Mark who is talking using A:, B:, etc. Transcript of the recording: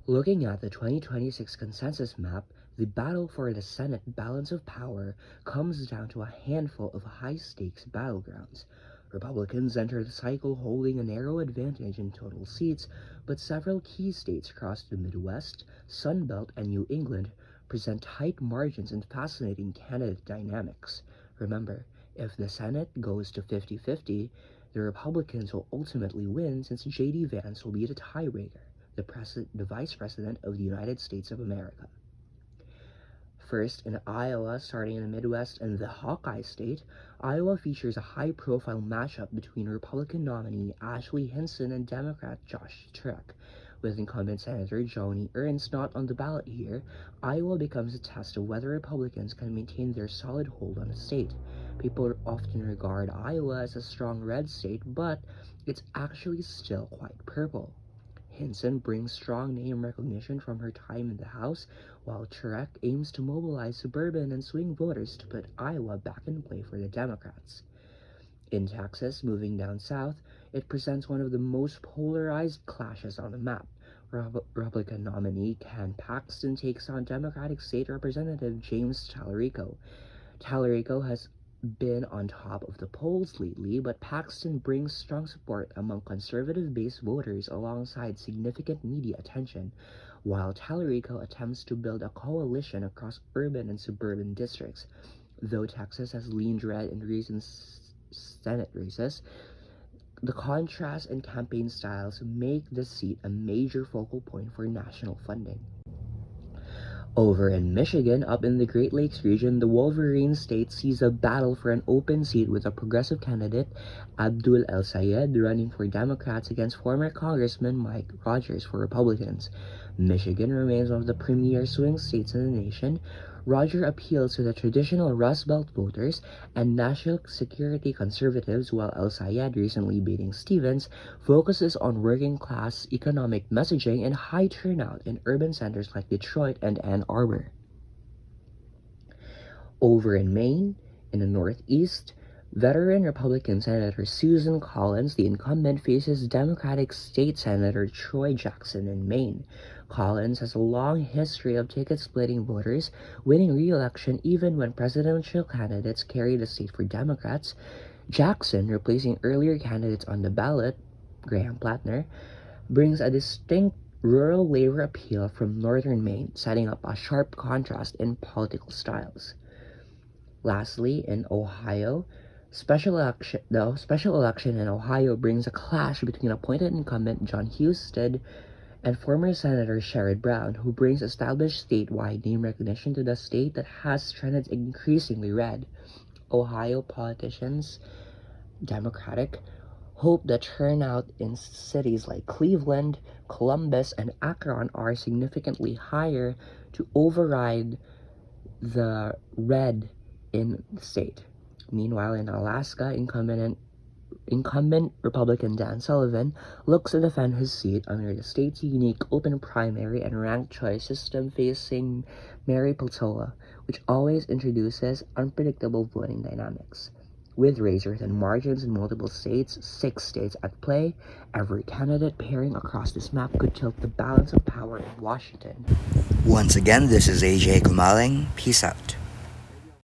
A: Looking at the 2026 consensus map, the battle for the Senate balance of power comes down to a handful of high-stakes battlegrounds. Republicans enter the cycle holding a narrow advantage in total seats, but several key states across the Midwest, Sun Belt, and New England present tight margins and fascinating candidate dynamics. Remember, if the Senate goes to 50-50, the Republicans will ultimately win since J.D. Vance will be the tiebreaker, the Vice President of the United States of America. First, in Iowa, starting in the Midwest and the Hawkeye State, Iowa features a high-profile matchup between Republican nominee Ashley Hinson and Democrat Josh Truitt. With incumbent Senator Joni Ernst not on the ballot here, Iowa becomes a test of whether Republicans can maintain their solid hold on the state. People often regard Iowa as a strong red state, but it's actually still quite purple. Hinson brings strong name recognition from her time in the House, while Truitt aims to mobilize suburban and swing voters to put Iowa back in play for the Democrats. In Texas, moving down south, it presents one of the most polarized clashes on the map. Republican nominee Ken Paxton takes on Democratic State Representative James Talarico. Talarico has been on top of the polls lately, but Paxton brings strong support among conservative-based voters alongside significant media attention, while Talarico attempts to build a coalition across urban and suburban districts. Though Texas has leaned red in recent Senate races, the contrast in campaign styles make this seat a major focal point for national funding. Over in Michigan, up in the Great Lakes region, the Wolverine state sees a battle for an open seat with a progressive candidate, Abdul El-Sayed, running for Democrats against former Congressman Mike Rogers for Republicans. Michigan remains one of the premier swing states in the nation. Roger appeals to the traditional Rust Belt voters and national security conservatives, while El-Sayed, recently beating Stevens, focuses on working-class economic messaging and high turnout in urban centers like Detroit and Ann Arbor. Over in Maine, in the Northeast, veteran Republican Senator Susan Collins, the incumbent, faces Democratic State Senator Troy Jackson in Maine. Collins has a long history of ticket-splitting voters, winning re-election even when presidential candidates carry the state for Democrats. Jackson, replacing earlier candidates on the ballot, Graham Plattner, brings a distinct rural labor appeal from northern Maine, setting up a sharp contrast in political styles. Lastly, in Ohio, the special election in Ohio brings a clash between appointed incumbent John Husted and former Senator Sherrod Brown, who brings established statewide name recognition to the state that has trended increasingly red. Ohio politicians, Democratic, hope the turnout in cities like Cleveland, Columbus, and Akron are significantly higher to override the red in the state. Meanwhile, in Alaska, incumbent Republican Dan Sullivan looks to defend his seat under the state's unique open primary and ranked choice system, facing Mary Peltola, which always introduces unpredictable voting dynamics. With razor-thin margins in multiple states, 6 states at play, every candidate pairing across this map could tilt the balance of power in Washington.
B: Once again, this is AJ Kumaling. Peace out.